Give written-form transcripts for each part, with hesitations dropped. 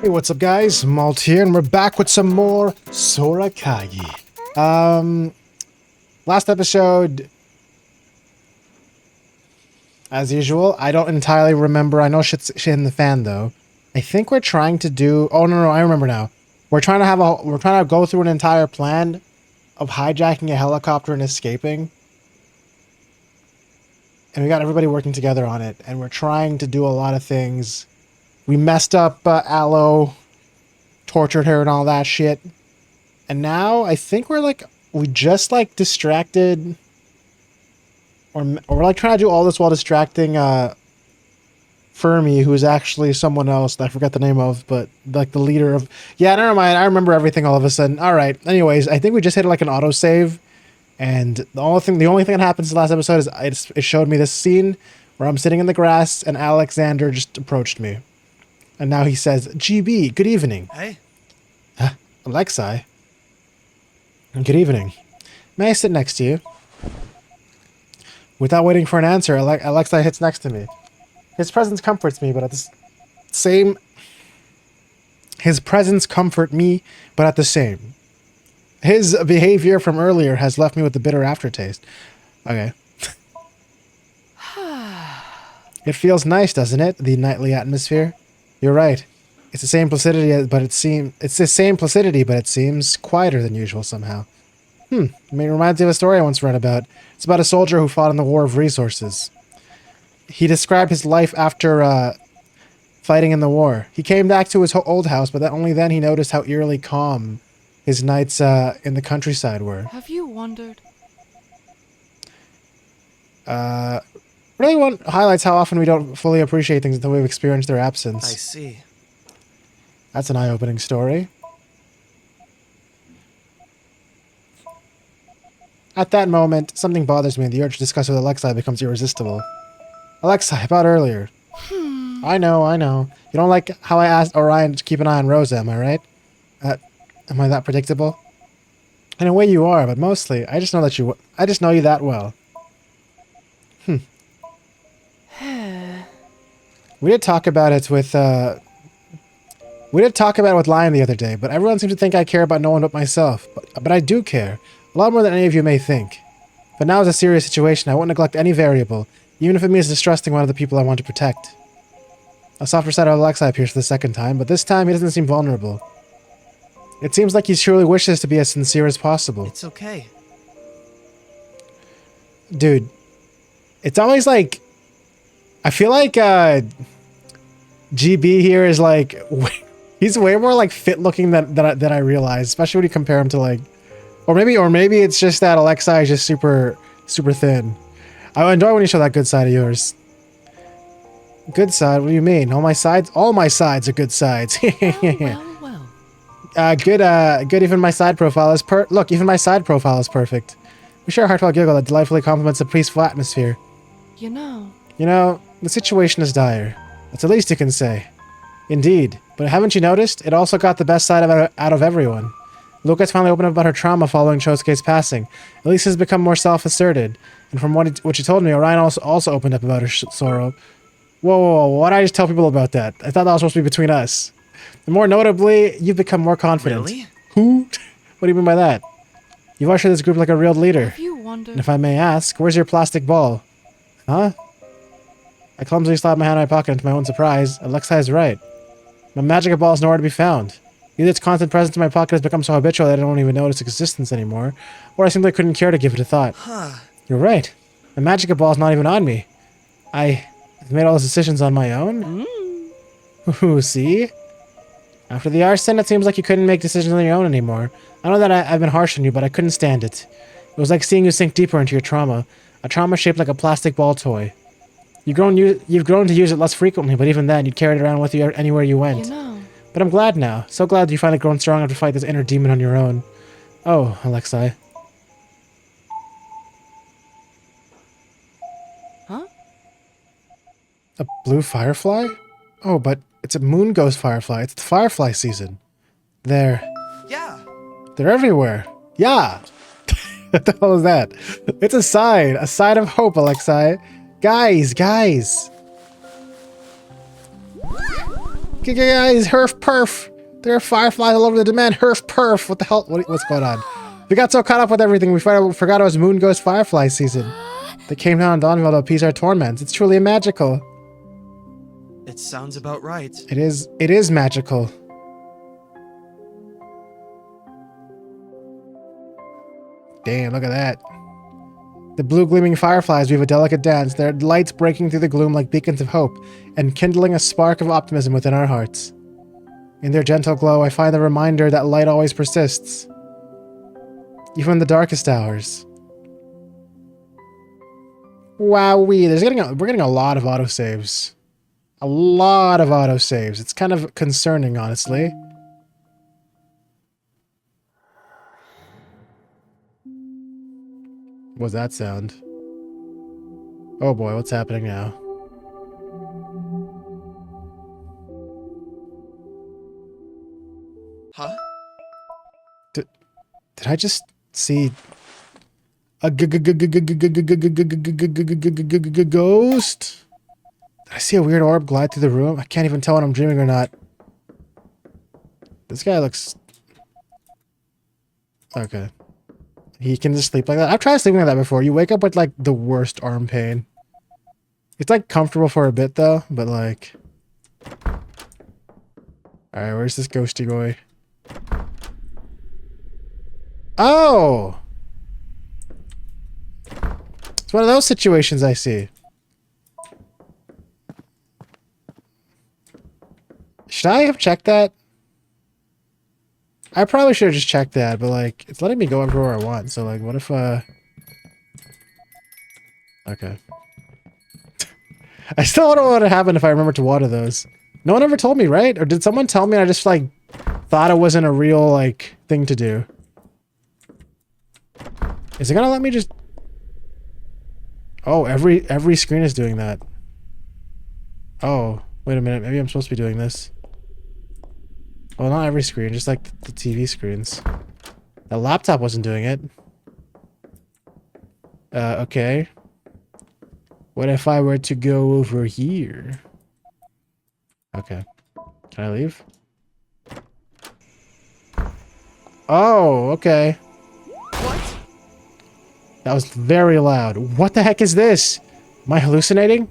Hey, what's up guys? Malt here, and we're back with some more SoraKagi. Last episode, as usual, I don't entirely remember. I know shit's shit in the fan though. I think we're trying to do, oh no, I remember now. We're trying to go through an entire plan of hijacking a helicopter and escaping. And we got everybody working together on it, and we're trying to do a lot of things. We messed up Aloe, tortured her and all that shit. And now I think we just distracted, or we're like trying to do all this while distracting Fermi, who is actually someone else that I forget the name of, but like the leader of, yeah, never mind, I remember everything all of a sudden. All right, anyways, I think we just hit like an autosave, and the only thing that happened in the last episode is it showed me this scene where I'm sitting in the grass and Alexander just approached me. And now he says, GB, good evening. Hey. Alexei. Good evening. May I sit next to you? Without waiting for an answer, Alexei hits next to me. His presence comforts me, but at the same... His presence comfort me, but at the same. His behavior from earlier has left me with a bitter aftertaste. Okay. It feels nice, doesn't it? The nightly atmosphere. You're right. It's the same placidity, but it seems quieter than usual somehow. I mean, it reminds me of a story I once read about. It's about a soldier who fought in the War of Resources. He described his life after fighting in the war. He came back to his old house, but only then he noticed how eerily calm his nights in the countryside were. Have you wondered? Really highlights how often we don't fully appreciate things until we've experienced their absence. I see. That's an eye-opening story. At that moment, something bothers me and the urge to discuss with Alexei becomes irresistible. Alexei, about earlier. I know. You don't like how I asked Orion to keep an eye on Rosa, am I right? Am I that predictable? In a way you are, but mostly, I just know you that well. We did talk about it with Lion the other day, but everyone seems to think I care about no one but myself. But I do care. A lot more than any of you may think. But now is a serious situation. I won't neglect any variable, even if it means distrusting one of the people I want to protect. A softer side of Alexei appears for the second time, but this time he doesn't seem vulnerable. It seems like he truly wishes to be as sincere as possible. It's okay. Dude, it's always like... I feel like GB here is like... He's way more like fit looking than I realized, especially when you compare him to like... Or maybe it's just that Alexei is just super thin. I enjoy when you show that good side of yours. Good side? What do you mean? All my sides are good sides. Well. Good. Even my side profile is even my side profile is perfect. We share a heartfelt giggle that delightfully complements the peaceful atmosphere. You know, the situation is dire. That's the least you can say. Indeed. But haven't you noticed? It also got the best side out of everyone. Lucas finally opened up about her trauma following Chosuke's passing. Elise has become more self-asserted. And from what she told me, Orion also opened up about her sorrow. Whoa, why did I just tell people about that? I thought that was supposed to be between us. And more notably, you've become more confident. Really? Who? What do you mean by that? You've ushered this group like a real leader. have you wondered? And if I may ask, where's your plastic ball? Huh? I clumsily slapped my hand in my pocket, and to my own surprise, Alexei is right. My magic ball is nowhere to be found. Either its constant presence in my pocket has become so habitual that I don't even notice its existence anymore, or I simply couldn't care to give it a thought. You're right. My magic ball is not even on me. I've made all those decisions on my own? Ooh, see? After the arson, it seems like you couldn't make decisions on your own anymore. I know that I've been harsh on you, but I couldn't stand it. It was like seeing you sink deeper into your trauma. A trauma shaped like a plastic ball toy. You've grown to use it less frequently, but even then, you'd carry it around with you anywhere you went. You know. But I'm glad now. So glad you've finally grown strong enough to fight this inner demon on your own. Oh, Alexei. Huh? A blue firefly? Oh, but it's a moon ghost firefly. It's the firefly season. Yeah. They're everywhere. Yeah. What the hell is that? It's a sign of hope, Alexei. Guys. Guys, herf perf. There are fireflies all over the demand. Herf perf. What the hell? What's going on? We got so caught up with everything, we forgot it was Moon Ghost Firefly season. They came down on Dawnville to appease our torments. It's truly magical. It sounds about right. It is magical. Damn, look at that. The blue gleaming fireflies weave a delicate dance, their lights breaking through the gloom like beacons of hope, and kindling a spark of optimism within our hearts. In their gentle glow, I find the reminder that light always persists, even in the darkest hours. Wowee, we're getting a lot of autosaves. A lot of autosaves. It's kind of concerning, honestly. What's that sound? Oh boy, what's happening now? Huh? Did I just see a ghost? Did I see a weird orb glide through the room? I can't even tell when I'm dreaming or not. This guy looks... Okay. He can just sleep like that. I've tried sleeping like that before. You wake up with, like, the worst arm pain. It's, like, comfortable for a bit, though. But, like... Alright, where's this ghosty boy? Oh! It's one of those situations I see. Should I have checked that? I probably should have just checked that, but like, it's letting me go everywhere I want, so like, what if, okay. I still don't know what would happen if I remember to water those. No one ever told me, right? Or did someone tell me and I just, like, thought it wasn't a real, like, thing to do? Is it gonna let me just... Oh, every screen is doing that. Oh, wait a minute, maybe I'm supposed to be doing this. Well, not every screen, just like the TV screens. The laptop wasn't doing it. Okay. What if I were to go over here? Okay. Can I leave? Oh, okay. What? That was very loud. What the heck is this? Am I hallucinating?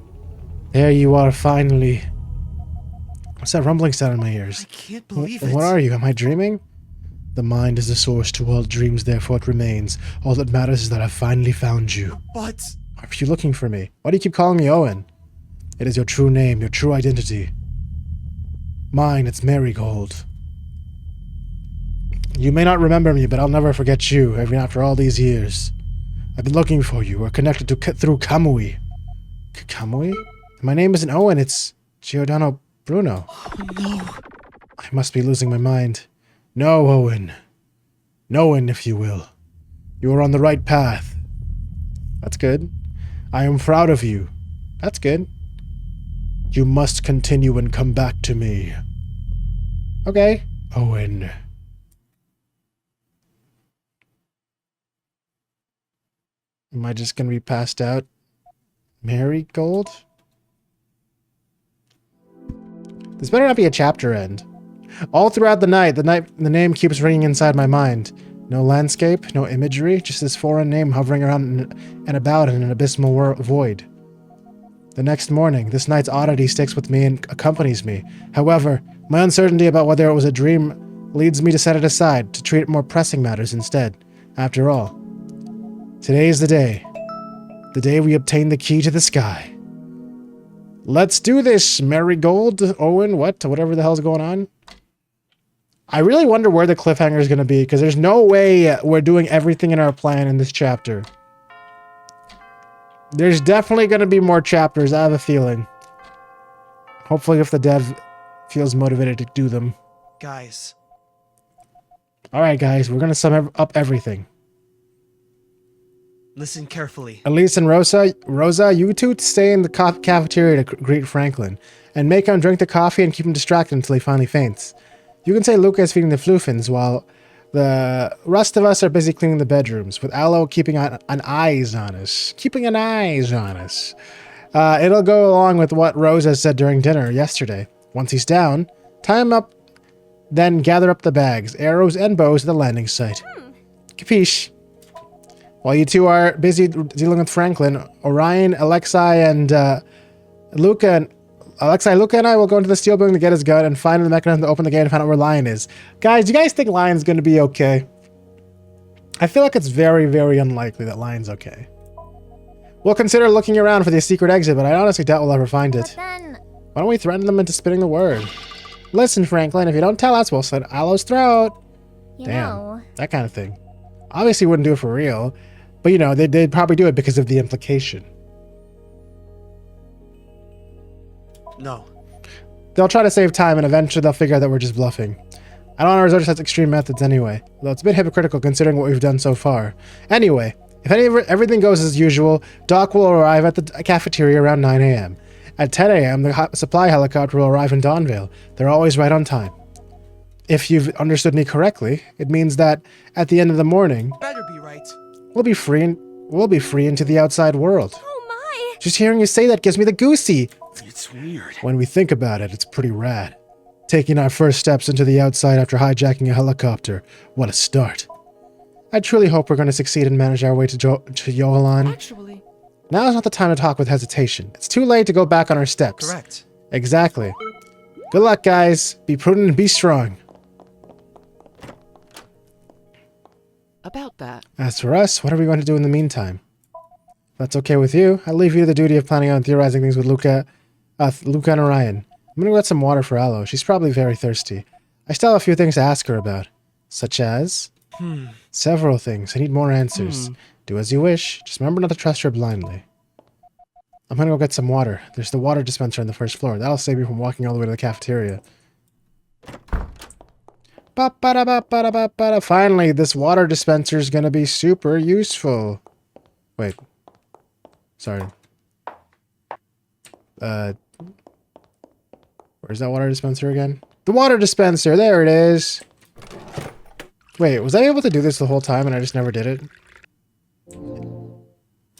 There you are, finally. What's that rumbling sound in my ears? I can't believe it. What are you? Am I dreaming? The mind is the source to all dreams, therefore it remains. All that matters is that I've finally found you. But... Are you looking for me? Why do you keep calling me Owen? It is your true name, your true identity. Mine, it's Marigold. You may not remember me, but I'll never forget you, even after all these years. I've been looking for you. We're connected through Kamui. Kamui? My name isn't Owen, it's Giordano Bruno. Oh no. I must be losing my mind. No, Owen. Owen, if you will. You are on the right path. That's good. I am proud of you. That's good. You must continue and come back to me. Okay. Owen. Am I just gonna be passed out? Marigold? This better not be a chapter end. All throughout the night, the name keeps ringing inside my mind. No landscape, no imagery, just this foreign name hovering around and about in an abysmal void. The next morning, this night's oddity sticks with me and accompanies me. However, my uncertainty about whether it was a dream leads me to set it aside, to treat more pressing matters instead. After all, today is the day. The day we obtain the key to the sky. Let's do this, Marigold, Owen, whatever the hell's going on. I really wonder where the cliffhanger is going to be, because there's no way we're doing everything in our plan in this chapter. There's definitely going to be more chapters, I have a feeling. Hopefully if the dev feels motivated to do them. Guys. Alright guys, we're going to sum up everything. Listen carefully. Elise and Rosa, you two stay in the cafeteria to greet Franklyn, and make him drink the coffee and keep him distracted until he finally faints. You can say Luca is feeding the Floofins while the rest of us are busy cleaning the bedrooms, with Aloe keeping an eyes on us. It'll go along with what Rosa said during dinner yesterday. Once he's down, Tie him up, then gather up the bags, arrows, and bows at the landing site. Capiche? While you two are busy dealing with Franklyn, Orion, Alexei, Luca, and I will go into the steel building to get his gun and find the mechanism to open the gate and find out where Lion is. Guys, do you guys think Lion's going to be okay? I feel like it's very, very unlikely that Lion's okay. We'll consider looking around for the secret exit, but I honestly doubt we'll ever find it. Why don't we threaten them into spitting the word? Listen, Franklyn, if you don't tell us, we'll slit Aloe's throat. Damn, that kind of thing. Obviously wouldn't do it for real, but you know, they'd probably do it because of the implication. No. They'll try to save time and eventually they'll figure out that we're just bluffing. I don't want to resort to such extreme methods anyway, though it's a bit hypocritical considering what we've done so far. Anyway, if everything goes as usual, Doc will arrive at the cafeteria around 9 a.m. At 10 a.m., the supply helicopter will arrive in Dawnvale. They're always right on time. If you've understood me correctly, it means that at the end of the morning, Better be right. we'll be free into the outside world. Oh my! Just hearing you say that gives me the goosey. It's weird. When we think about it, it's pretty rad. Taking our first steps into the outside after hijacking a helicopter. What a start. I truly hope we're going to succeed and manage our way to Yohalan. Actually, Now is not the time to talk with hesitation. It's too late to go back on our steps. Correct. Exactly. Good luck, guys. Be prudent and be strong. about that. As for us, what are we going to do in the meantime? If that's okay with you, I'll leave you the duty of planning out and theorizing things with Luca and Orion. I'm gonna go get some water for Aloe. She's probably very thirsty. I still have a few things to ask her about. Such as? Several things. I need more answers. Do as you wish. Just remember not to trust her blindly. I'm gonna go get some water. There's the water dispenser on the first floor. That'll save you from walking all the way to the cafeteria. Ba-ba-da-ba-ba-da-ba-ba-da. Finally, this water dispenser is gonna be super useful. Wait. Sorry. Where's that water dispenser again? The water dispenser! There it is! Wait, was I able to do this the whole time and I just never did it?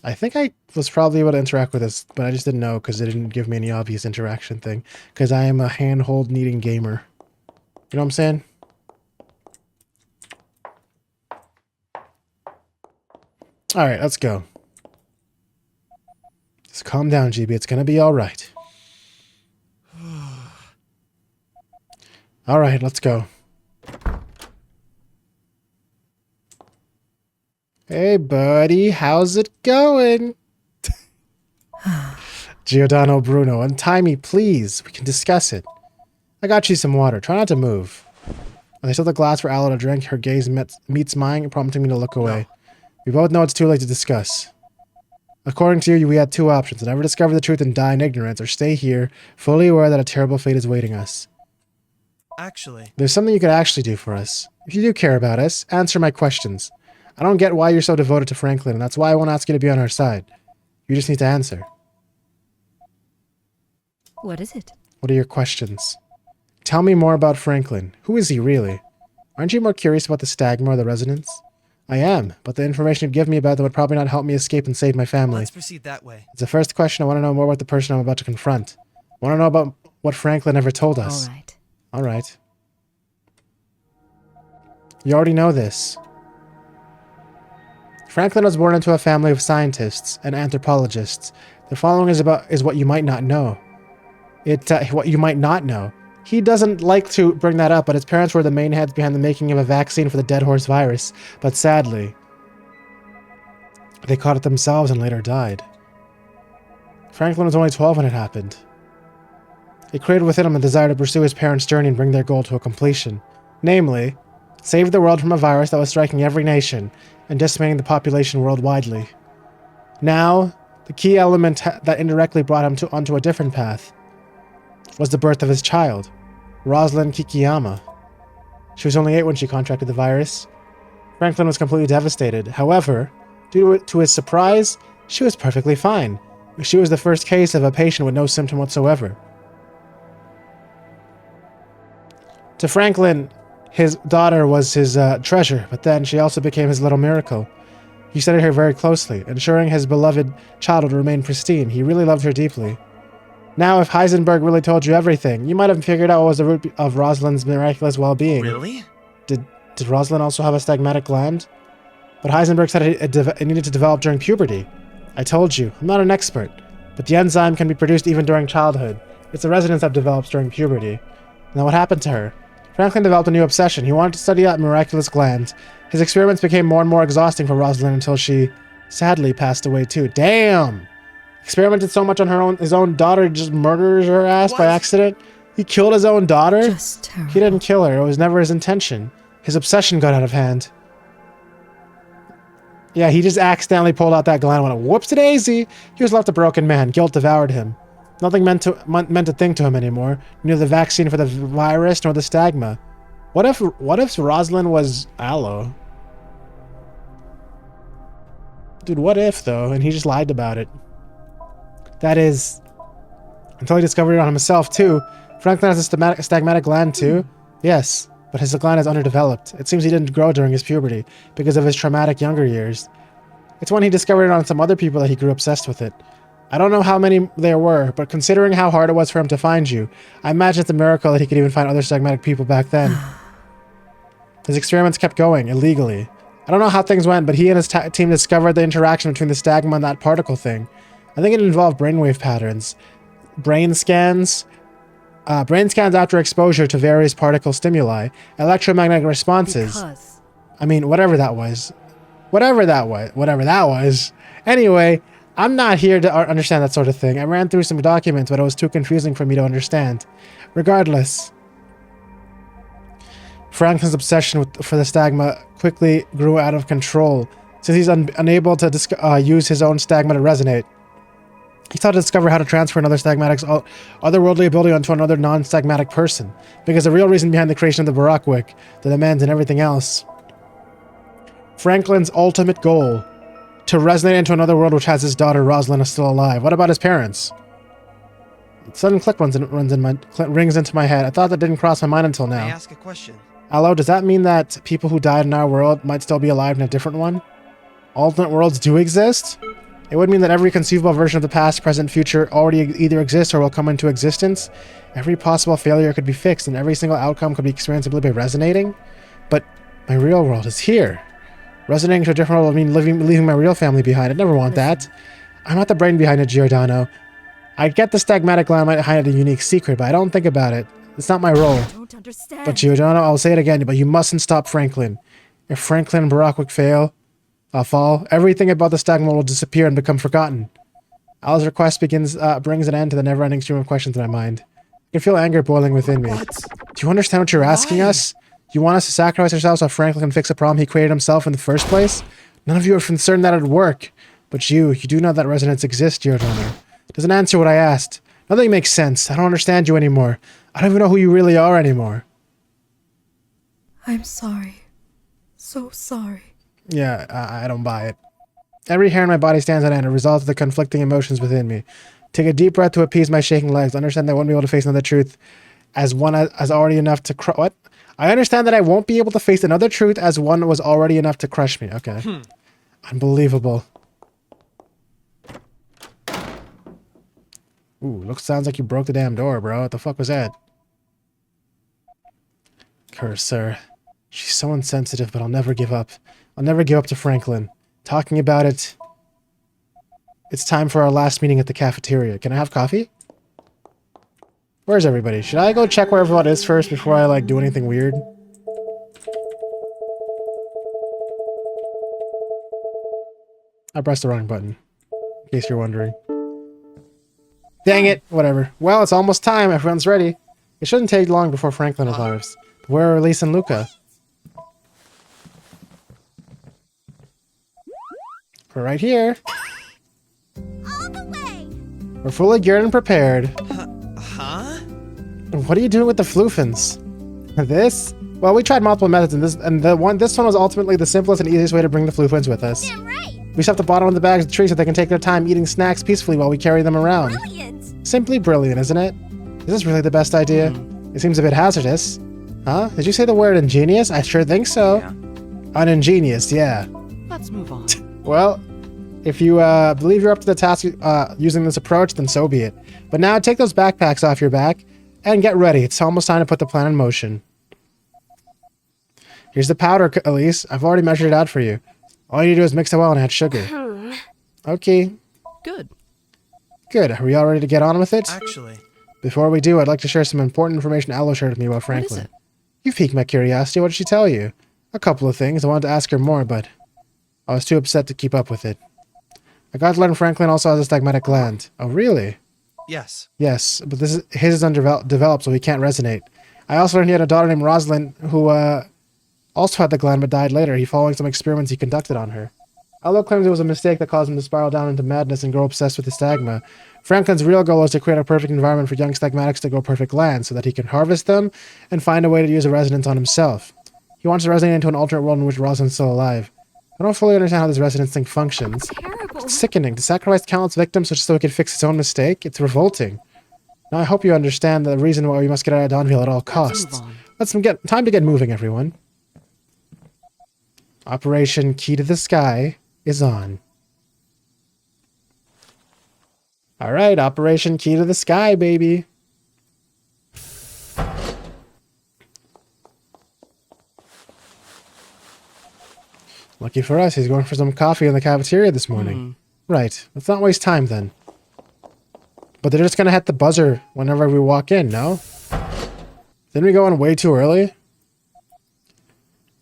I think I was probably able to interact with this, but I just didn't know because it didn't give me any obvious interaction thing. Because I am a handhold needing gamer. You know what I'm saying? Alright, let's go. Just calm down, GB. It's gonna be alright. Alright, let's go. Hey, buddy. How's it going? Giordano Bruno, untie me, please. We can discuss it. I got you some water. Try not to move. As I still the glass for Aloe to drink, her gaze meets mine, prompting me to look away. We both know it's too late to discuss. According to you, we had two options. Never discover the truth and die in ignorance, or stay here, fully aware that a terrible fate is waiting us. Actually, There's something you could actually do for us. If you do care about us, answer my questions. I don't get why you're so devoted to Franklyn, and that's why I won't ask you to be on our side. You just need to answer. What is it? What are your questions? Tell me more about Franklyn. Who is he really? Aren't you more curious about the Stagmore or the residents? I am, but the information you'd give me about them would probably not help me escape and save my family. let's proceed that way. It's the first question. I want to know more about the person I'm about to confront. I want to know about what Franklyn ever told us. All right. All right. You already know this. Franklyn was born into a family of scientists and anthropologists. The following is what you might not know. What you might not know. He doesn't like to bring that up, but his parents were the main heads behind the making of a vaccine for the dead horse virus. But sadly, they caught it themselves and later died. Franklyn was only 12 when it happened. It created within him a desire to pursue his parents' journey and bring their goal to a completion. Namely, save the world from a virus that was striking every nation and decimating the population worldwidely. Now, the key element that indirectly brought him onto a different path was the birth of his child, Rosalind Kikiyama. She was only 8 when she contracted the virus. Franklyn was completely devastated. However, due to his surprise, she was perfectly fine. She was the first case of a patient with no symptom whatsoever. To Franklyn, his daughter was his treasure, but then she also became his little miracle. He studied her very closely, ensuring his beloved child would remain pristine. He really loved her deeply. Now, if Heisenberg really told you everything, you might have figured out what was the root of Rosalind's miraculous well-being. Really? Did Rosalind also have a stigmatic gland? But Heisenberg said it needed to develop during puberty. I told you, I'm not an expert, but the enzyme can be produced even during childhood. It's a resonance that develops during puberty. Now what happened to her? Franklyn developed a new obsession. He wanted to study that miraculous gland. His experiments became more and more exhausting for Rosalind until she, sadly, passed away too. Damn! Experimented so much on his own daughter, he just murders her ass by accident. He killed his own daughter? Just terrible. He didn't kill her. It was never his intention. His obsession got out of hand. Yeah, he just accidentally pulled out that gland when it whoops-a-daisy. He was left a broken man. Guilt devoured him. Nothing meant to think to him anymore. Neither the vaccine for the virus nor the stigma. What if Rosalind was Aloe? Dude, what if though? And he just lied about it. That is, until he discovered it on himself too. Franklyn has a stigmatic gland too. Yes, but his gland is underdeveloped. It seems he didn't grow during his puberty because of his traumatic younger years. It's when he discovered it on some other people that he grew obsessed with it. I don't know how many there were, but considering how hard it was for him to find you, I imagine it's a miracle that he could even find other stigmatic people back then. His experiments kept going, illegally. I don't know how things went, but he and his team discovered the interaction between the stigma and that particle thing. I think it involved brainwave patterns. Brain scans after exposure to various particle stimuli, electromagnetic responses. Because. I mean, whatever that was. Whatever that was. Anyway, I'm not here to understand that sort of thing. I ran through some documents, but it was too confusing for me to understand. Regardless, Franklyn's obsession for the stigma quickly grew out of control. Since he's unable to use his own stigma to resonate, he sought to discover how to transfer another stigmatic's otherworldly ability onto another non-stigmatic person. Because the real reason behind the creation of the Baroque, the demands, and everything else. Franklyn's ultimate goal. To resonate into another world which has his daughter Rosalind still alive. What about his parents? A sudden click rings into my head. I thought that didn't cross my mind until now. May I ask a question? Aloe, does that mean that people who died in our world might still be alive in a different one? Alternate worlds do exist? It would mean that every conceivable version of the past, present, future already either exists or will come into existence. Every possible failure could be fixed and every single outcome could be experienced simply by resonating. But my real world is here. Resonating to a different world would mean leaving my real family behind. I'd never want that. I'm not the brain behind it, Giordano. I get the stigmatic gland might hide a unique secret, but I don't think about it. It's not my role. I don't understand. But Giordano, I'll say it again, but you mustn't stop Franklyn. If Franklyn and Baroque fall, everything about the stigma will disappear and become forgotten. Al's request brings an end to the never-ending stream of questions in my mind. I can feel anger boiling within me. What? Do you understand what you're asking us? You want us to sacrifice ourselves so Franklyn can fix a problem he created himself in the first place? None of you are concerned that it'd work. But you do know that resonance exists, Giordano. Doesn't answer what I asked. Nothing makes sense. I don't understand you anymore. I don't even know who you really are anymore. I'm sorry. So sorry. Yeah, I don't buy it. Every hair in my body stands on end, a result of the conflicting emotions within me. Take a deep breath to appease my shaking legs. Understand that I won't be able to face another truth as one as already enough to what? I understand that I won't be able to face another truth as one was already enough to crush me. Okay. Unbelievable. Ooh, sounds like you broke the damn door, bro. What the fuck was that? Curse her. She's so insensitive, but I'll never give up. I'll never give up to Franklyn. Talking about it. It's time for our last meeting at the cafeteria. Can I have coffee? Where's everybody? Should I go check where everyone is first before I, like, do anything weird? I pressed the wrong button. In case you're wondering. Dang it! Whatever. Well, it's almost time. Everyone's ready. It shouldn't take long before Franklyn arrives. But where are Elise and Luca? We're right here. All the way. We're fully geared and prepared. Huh? What are you doing with the floofins? This? Well, we tried multiple methods, and this one was ultimately the simplest and easiest way to bring the floofins with us. Damn right. We stuff the bottom of the bags with trees so they can take their time eating snacks peacefully while we carry them around. Brilliant. Simply brilliant, isn't it? Is this really the best idea? It seems a bit hazardous. Huh? Did you say the word ingenious? I sure think so. Yeah. Uningenious, yeah. Let's move on. Well, If you believe you're up to the task using this approach, then so be it. But now take those backpacks off your back and get ready. It's almost time to put the plan in motion. Here's the powder, Elise. I've already measured it out for you. All you need to do is mix it well and add sugar. Okay. Good. Good. Are we all ready to get on with it? Actually, Before we do, I'd like to share some important information Aloe shared with me about What is Franklyn. it? You piqued my curiosity. What did she tell you? A couple of things. I wanted to ask her more, but I was too upset to keep up with it. I got to learn Franklyn also has a stigmatic gland. Oh, really? yes. Yes, but his is undeveloped, so he can't resonate. I also learned he had a daughter named Rosalind who also had the gland but died later. He following some experiments he conducted on her. Aloe claims it was a mistake that caused him to spiral down into madness and grow obsessed with the stigma. Franklyn's real goal is to create a perfect environment for young stigmatics to grow perfect glands so that he can harvest them and find a way to use a resonance on himself. He wants to resonate into an alternate world in which Rosalind's still alive. I don't fully understand how this resonance thing functions. Terrible. It's sickening. To sacrifice countless victims just so he could fix his own mistake? It's revolting. Now I hope you understand the reason why we must get out of Dawnville at all costs. Let's move on. Time to get moving, everyone. Operation Key to the Sky is on. Alright, Operation Key to the Sky, baby. Lucky for us, he's going for some coffee in the cafeteria this morning. Right, let's not waste time then. But they're just gonna hit the buzzer whenever we walk in, no? Didn't we go in way too early?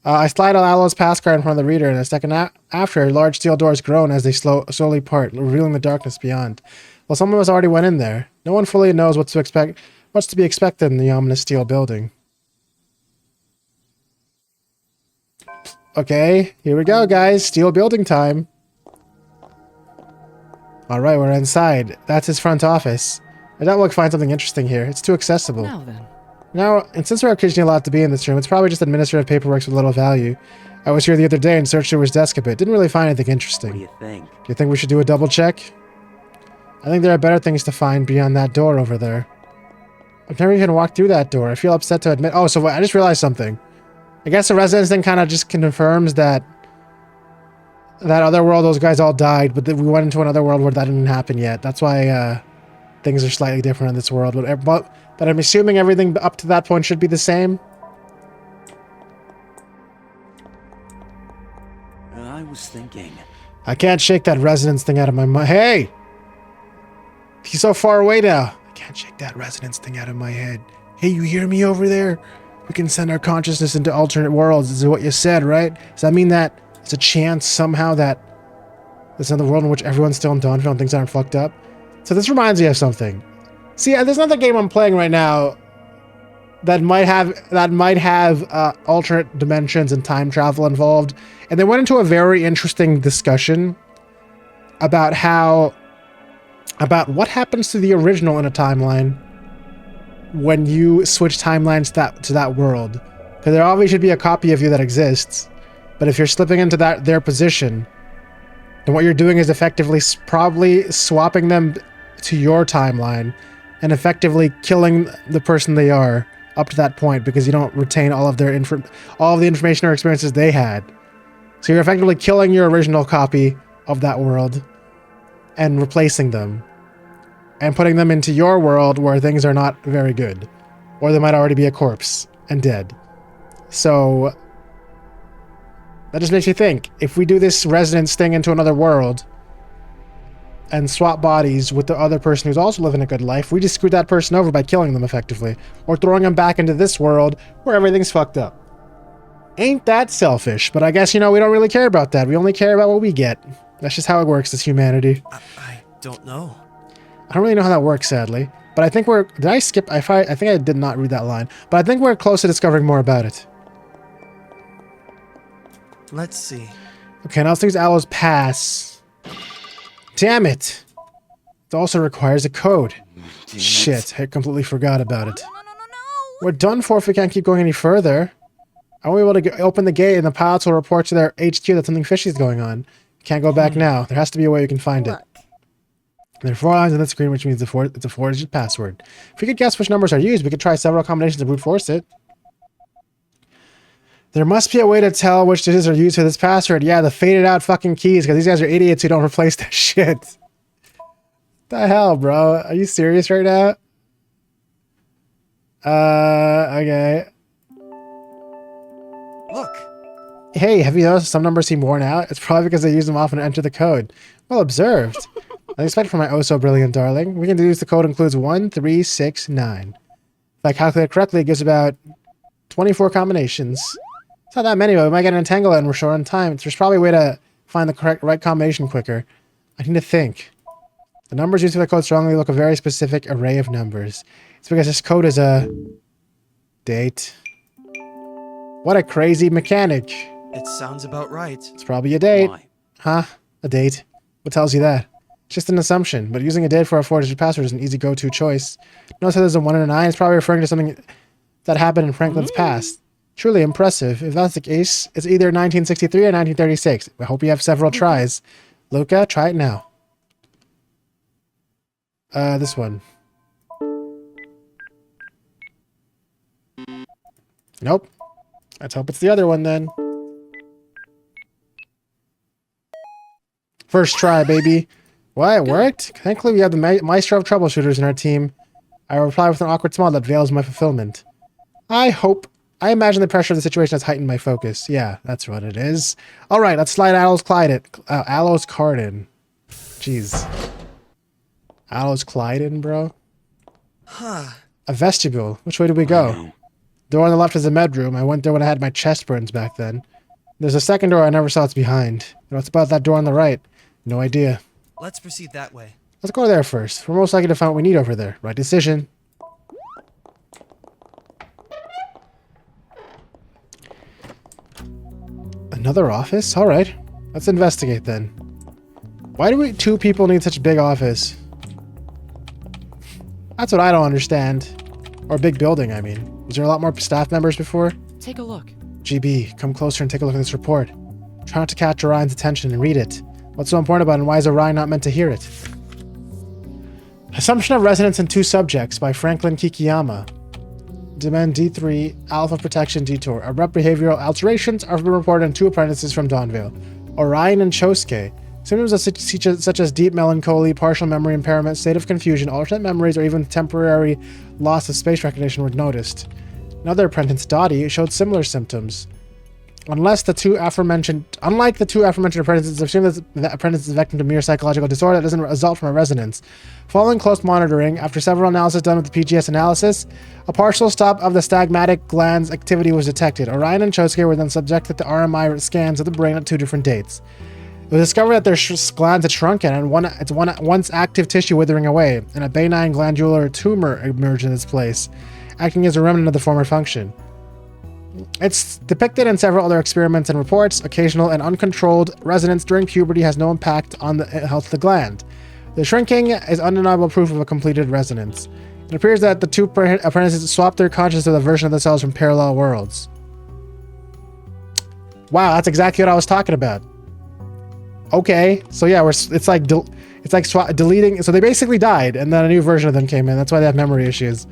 I slide Aloe's pass card in front of the reader, and a second after, large steel doors groan as they slowly part, revealing the darkness beyond. Well, some of us already went in there. No one fully knows what's to be expected in the ominous steel building. Okay, here we go, guys. Steel building time. Alright, we're inside. That's his front office. I doubt we'll find something interesting here. It's too accessible. Now then. Now, and since we're occasionally allowed to be in this room, it's probably just administrative paperwork with little value. I was here the other day and searched through his desk a bit. Didn't really find anything interesting. What do you think? Do you think we should do a double check? I think there are better things to find beyond that door over there. I've never even walked through that door. I feel upset to admit— oh, so I just realized something. I guess the residence thing kind of just confirms that other world, those guys all died, but we went into another world where that didn't happen yet. That's why things are slightly different in this world. But I'm assuming everything up to that point should be the same. And I was thinking. I can't shake that resonance thing out of my mind. Hey! He's so far away now. I can't shake that resonance thing out of my head. Hey, you hear me over there? We can send our consciousness into alternate worlds. This is what you said, right? Does that mean that there's a chance somehow that there's another world in which everyone's still in Dawnville and things aren't fucked up? So this reminds me of something. See, there's another game I'm playing right now that might have alternate dimensions and time travel involved, and they went into a very interesting discussion about what happens to the original in a timeline when you switch timelines to that world. Because there obviously should be a copy of you that exists, but if you're slipping into their position, then what you're doing is effectively probably swapping them to your timeline and effectively killing the person they are up to that point, because you don't retain all of the information or experiences they had. So you're effectively killing your original copy of that world and replacing them and putting them into your world where things are not very good, or they might already be a corpse and dead. So that just makes me think, if we do this resonance thing into another world and swap bodies with the other person who's also living a good life, we just screwed that person over by killing them effectively, or throwing them back into this world where everything's fucked up. Ain't that selfish? But I guess, we don't really care about that. We only care about what we get. That's just how it works as humanity. I don't know. I don't really know how that works, sadly. But I think did I skip? I think I did not read that line. But I think we're close to discovering more about it. Let's see. Okay, now let's use Aloe's pass. Damn it! It also requires a code. Shit, I completely forgot about it. No. We're done for if we can't keep going any further. I won't be able to open the gate and the pilots will report to their HQ that something fishy is going on. Can't go back now. There has to be a way we can find it. Look. There are 4 lines on the screen, which means it's a 4-digit password. If we could guess which numbers are used, we could try several combinations to brute force it. There must be a way to tell which digits are used for this password. Yeah, the faded out fucking keys, because these guys are idiots who don't replace that shit. The hell, bro? Are you serious right now? Okay. Look. Hey, have you noticed some numbers seem worn out? It's probably because they use them often to enter the code. Well observed. I expect from my oh so brilliant darling. We can deduce the code includes 1, 3, 6, 9. If I calculate correctly, it gives about 24 combinations. It's not that many, but we might get entangled and we're short on time. There's probably a way to find the right combination quicker. I need to think. The numbers used for the code strongly look a very specific array of numbers. It's because this code is a date. What a crazy mechanic. It sounds about right. It's probably a date. Why? Huh? A date? What tells you that? It's just an assumption, but using a date for a 4-digit password is an easy go-to choice. Notice how there's a 1 and a 9. It's probably referring to something that happened in Franklyn's past. Truly impressive. If that's the case, it's either 1963 or 1936. I hope you have several tries. Luca, try it now. This one. Nope. Let's hope it's the other one then. First try, baby. Well, it worked. Thankfully, we have the maestro of troubleshooters in our team. I reply with an awkward smile that veils my fulfillment. I imagine the pressure of the situation has heightened my focus. Yeah, that's what it is. All right, let's slide Aloe's card in. Jeez. Aloe's Clyde in, bro? Huh. A vestibule. Which way do we go? Door on the left is a med room. I went there when I had my chest burns back then. There's a second door I never saw what's behind. You know, what's about that door on the right? No idea. Let's proceed that way. Let's go there first. We're most likely to find what we need over there. Right decision. Another office? Alright. Let's investigate then. Why do two people need such a big office? That's what I don't understand. Or a big building, I mean. Was there a lot more staff members before? Take a look. GB, come closer and take a look at this report. Try not to catch Orion's attention and read it. What's so important about it and why is Orion not meant to hear it? Assumption of Resonance in Two Subjects by Franklyn Kikiyama. Demand D3, Alpha Protection Detour. Abrupt behavioral alterations are reported in 2 apprentices from Dawnvale, Orion and Chosuke. Symptoms such as deep melancholy, partial memory impairment, state of confusion, alternate memories, or even temporary loss of space recognition were noticed. Another apprentice, Dottie, showed similar symptoms. Unlike the two aforementioned apprentices, assume that the apprentice is victim to mere psychological disorder that doesn't result from a resonance. Following close monitoring, after several analyses done with the PGS analysis, a partial stop of the stigmatic glands activity was detected. Orion and Chosuke were then subjected to RMI scans of the brain at 2 different dates. It was discovered that their glands had shrunken and once active tissue withering away, and a benign glandular tumor emerged in its place, acting as a remnant of the former function. It's depicted in several other experiments and reports. Occasional and uncontrolled resonance during puberty has no impact on the health of the gland. The shrinking is undeniable proof of a completed resonance. It appears that the 2 apprentices swapped their consciousness with a version of themselves from parallel worlds. Wow, that's exactly what I was talking about. Okay, so yeah, it's like deleting. So they basically died, and then a new version of them came in. That's why they have memory issues.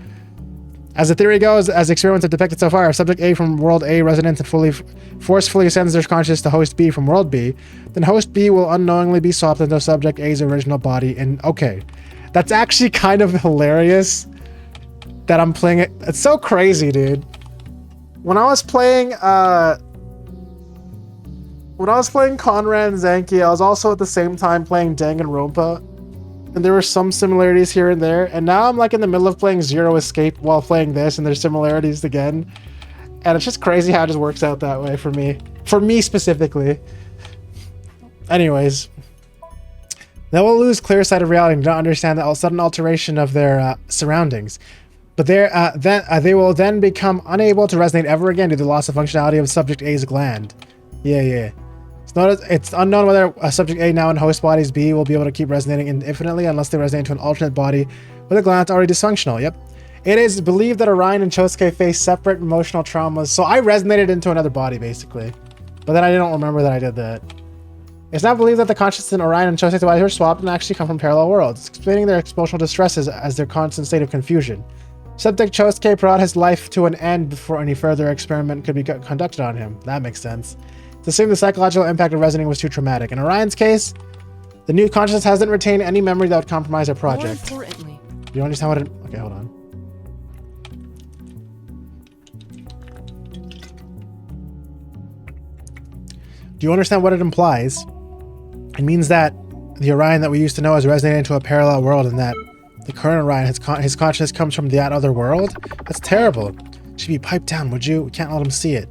As the theory goes, as experiments have depicted so far, if subject A from world A resonates and forcefully sends their consciousness to host B from world B, then host B will unknowingly be swapped into subject A's original body. And okay, that's actually kind of hilarious that I'm playing it. It's so crazy, dude. When I was playing Conrad and Zanki, I was also at the same time playing Danganronpa. And there were some similarities here and there. And now I'm like in the middle of playing Zero Escape while playing this, and there's similarities again. And it's just crazy how it just works out that way for me. For me specifically. Anyways. They will lose clear sight of reality and don't understand the sudden alteration of their surroundings. But they will then become unable to resonate ever again due to the loss of functionality of subject A's gland. Yeah. It's unknown whether a subject A now in host bodies B will be able to keep resonating infinitely unless they resonate to an alternate body with a gland that's already dysfunctional. Yep. It is believed that Orion and Chosuke face separate emotional traumas. So I resonated into another body, basically. But then I don't remember that I did that. It's now believed that the consciousness in Orion and Chosuke's bodies were swapped and actually come from parallel worlds, explaining their expulsional distresses as their constant state of confusion. Subject chose K brought his life to an end before any further experiment could be conducted on him. That makes sense. It's assumed the psychological impact of resonating was too traumatic. In Orion's case, the new consciousness hasn't retained any memory that would compromise our project. More importantly, Do you understand what it... Okay, hold on. Do you understand what it implies? It means that the Orion that we used to know is resonating into a parallel world, and that the current Orion, his consciousness comes from that other world? That's terrible. Should be piped down, would you? We can't let him see it.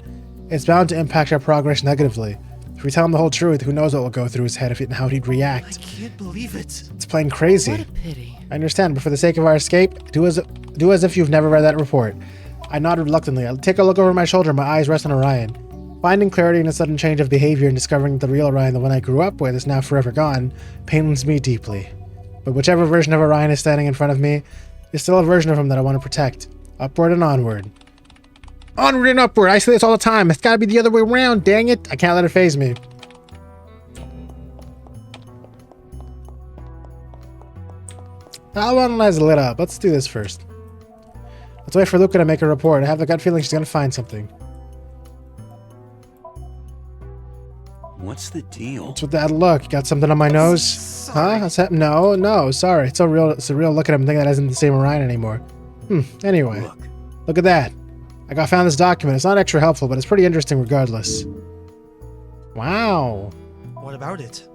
It's bound to impact our progress negatively. If we tell him the whole truth, who knows what will go through his head and how he'd I react. can't believe it. It's plain crazy. what a pity. I understand, but for the sake of our escape, do as if you've never read that report. I nodded reluctantly. I'll take a look over my shoulder. My eyes rest on Orion. Finding clarity in a sudden change of behavior and discovering that the real Orion, the one I grew up with, is now forever gone, pains me deeply. But whichever version of Orion is standing in front of me, is still a version of him that I want to protect. Upward and onward. Onward and upward! I say this all the time. It's gotta be the other way around, dang it! I can't let it faze me. That one has lit up. Let's do this first. Let's wait for Luca to make a report. I have the gut feeling she's gonna find something. What's the deal? What's with that look? You got something on my nose? Sorry. Huh? What's that? No, sorry. It's a real look at him thinking that isn't the same Orion anymore. Anyway. Look at that. I found this document. It's not extra helpful, but it's pretty interesting regardless. Wow. What about it?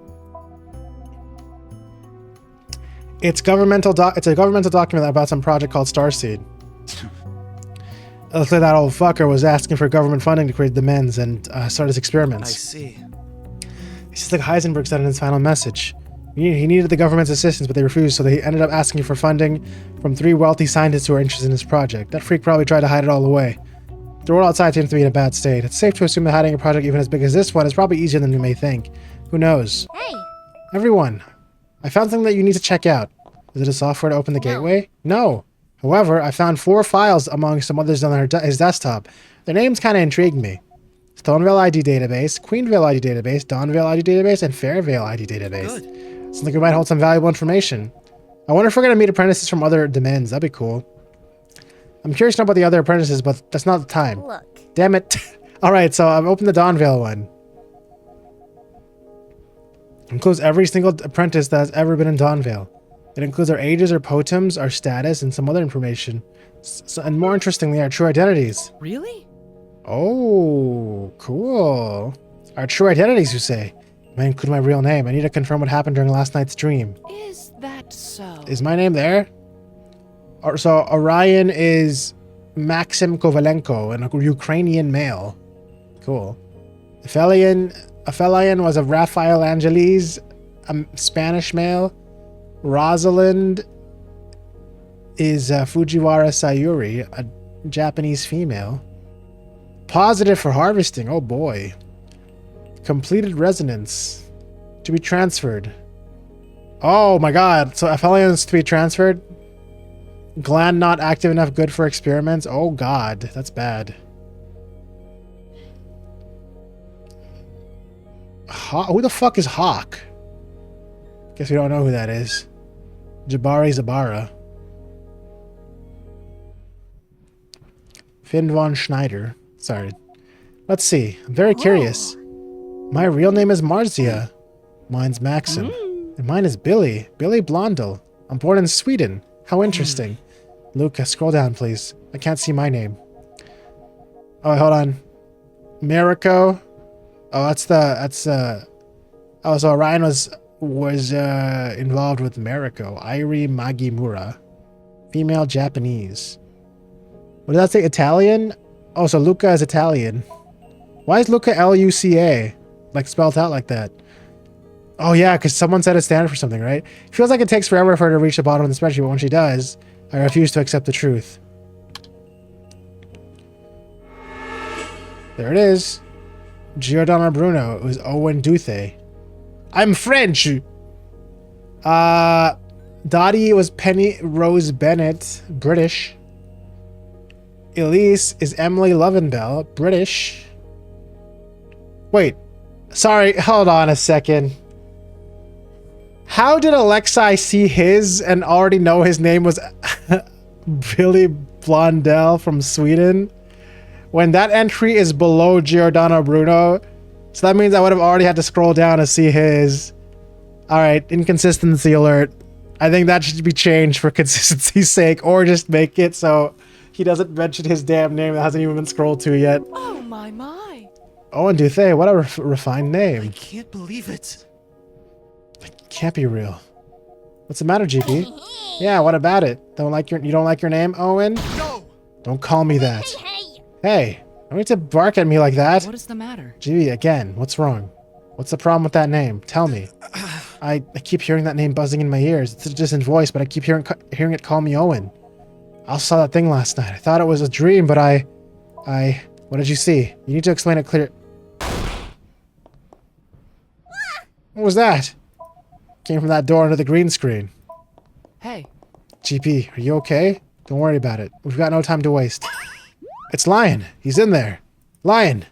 It's a governmental document about some project called Starseed. It looks like that old fucker was asking for government funding to create the men's and start his I experiments. see. It's just like Heisenberg said in his final message. He needed the government's assistance, but they refused, so they ended up asking for funding from 3 wealthy scientists who were interested in his project. That freak probably tried to hide it all away. The world outside seems to be in a bad state. It's safe to assume that hiding a project even as big as this one is probably easier than you may think. Who knows? Hey! Everyone, I found something that you need to check out. Is it a software to open the gateway? No. However, I found 4 files among some others on his desktop. Their names kind of intrigued me. Stonevale ID database, Queenvale ID database, Dawnvale ID database, and Fairvale ID database. Good. Sounds like we might hold some valuable information. I wonder if we're going to meet apprentices from other domains. That'd be cool. I'm curious to know about the other apprentices, but that's not the time. Look. Damn it. Alright, so I've opened the Dawnvale one. It includes every single apprentice that has ever been in Dawnvale. It includes our ages, our potems, our status, and some other information. And more interestingly, our true identities. Really? Oh, cool. Our true identities, you say? Might include my real name. I need to confirm what happened during last night's dream. Is that so? Is my name there? So Orion is Maxim Kovalenko, a Ukrainian male. Cool. Aphelion was a Raphael Angeles, a Spanish male. Rosalind is Fujiwara Sayuri, a Japanese female. Positive for harvesting. Oh boy. Completed resonance. To be transferred. Oh my god. So Aphelion is to be transferred? Gland not active enough, good for experiments? Oh god. That's bad. Who the fuck is Hawk? Guess we don't know who that is. Jabari Zabara. Finn von Schneider. Sorry. Let's see. I'm very curious. My real name is Marzia. Mine's Maxim. And mine is Billy. Billy Blondel. I'm born in Sweden. How interesting. Luca, scroll down, please. I can't see my name. Oh, hold on. Mariko. Oh, so Orion was involved with Mariko. Airi Magimura. Female Japanese. What did that say? Italian? Oh, so Luca is Italian. Why is Luca L-U-C-A? Like spelled out like that. Oh yeah, because someone said it standard for something, right? It feels like it takes forever for her to reach the bottom of the spreadsheet, but when she does, I refuse to accept the truth. There it is. Giordano Bruno. It was Owen Duthe. I'm French! Dottie was Penny Rose Bennett, British. Elise is Emily Lovenbell, British. Wait. Sorry, hold on a second. How did Alexei see his and already know his name was Billy Blondell from Sweden. When that entry is below Giordano Bruno, so that means I would have already had to scroll down to see his. All right, inconsistency alert. I think that should be changed for consistency's sake, or just make it so he doesn't mention his damn name that hasn't even been scrolled to yet. Oh my. Owen Duthay, what a refined name. I can't believe it. Can't be real. What's the matter, GP? Yeah, what about it? You don't like your name, Owen? No! Don't call me that. Hey, Hey, don't need to bark at me like that. What is the matter? Gee, again, what's wrong? What's the problem with that name? Tell me. I keep hearing that name buzzing in my ears. It's a distant voice, but I keep hearing it call me Owen. I saw that thing last night. I thought it was a dream, but what did you see? You need to explain it clear. What was that? Came from that door under the green screen. Hey, GP, are you okay? Don't worry about it. We've got no time to waste. It's Lion. He's in there. Lion.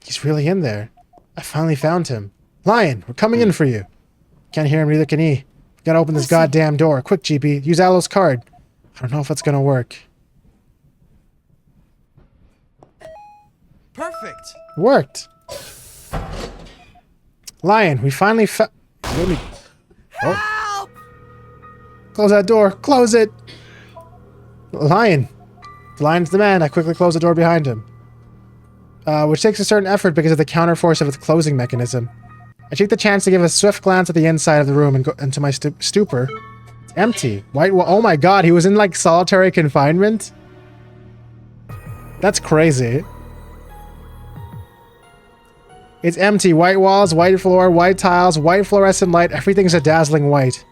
He's really in there. I finally found him. Lion, we're coming in for you. Can't hear him, neither can he. We gotta open this goddamn door. Quick, GP. Use Aloe's card. I don't know if it's gonna work. Perfect! Worked. Lion, we finally found... Oh. Close that door. Close it. Lion. The Lion's the man. I quickly close the door behind him. Which takes a certain effort because of the counterforce of its closing mechanism. I take the chance to give a swift glance at the inside of the room and go into my stupor. It's empty. Oh my god, he was in like solitary confinement? That's crazy. It's empty. White walls, white floor, white tiles, white fluorescent light. Everything's a dazzling white.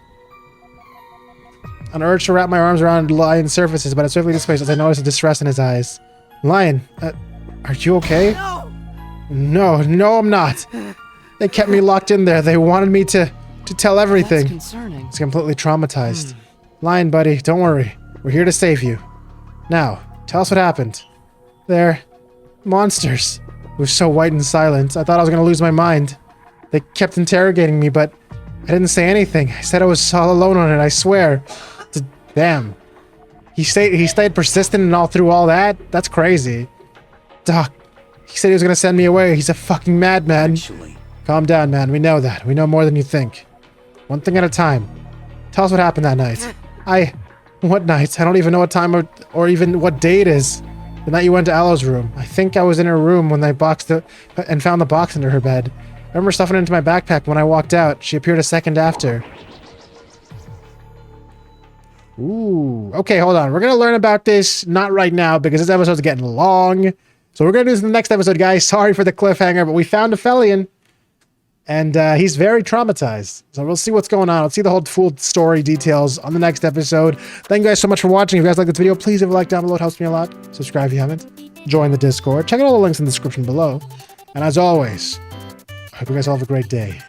An urge to wrap my arms around Lion's surfaces, but it swiftly dissipates as I notice the distress in his eyes. Lion, are you okay? No, I'm not. They kept me locked in there. They wanted me to tell everything. that's concerning. It's completely traumatized. Lion, buddy, don't worry. We're here to save you. Now, tell us what happened. They're monsters. It was so white and silent. I thought I was going to lose my mind. They kept interrogating me, but I didn't say anything. I said I was all alone on it, I swear. Damn. He stayed persistent and all through all that? That's crazy. Doc, he said he was going to send me away. He's a fucking madman. Actually, Calm down, man. We know that. We know more than you think. One thing at a time. Tell us what happened that night. What night? I don't even know what time or even what day it is. The night you went to Aloe's room. I think I was in her room when I boxed it and found the box under her bed. I remember stuffing it into my backpack when I walked out. She appeared a second after. Ooh. Okay, hold on. We're going to learn about this not right now because this episode's getting long. So we're going to do this in the next episode, guys. Sorry for the cliffhanger, but we found a Felian. And he's very traumatized. So we'll see what's going on. Let's see the whole full story details on the next episode. Thank you guys so much for watching. If you guys like this video, please leave a like down below. It helps me a lot. Subscribe if you haven't. Join the Discord. Check out all the links in the description below. And as always, I hope you guys all have a great day.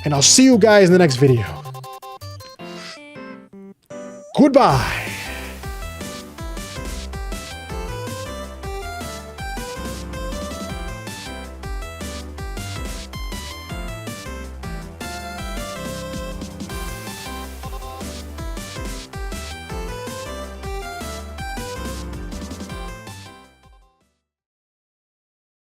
And I'll see you guys in the next video. Goodbye.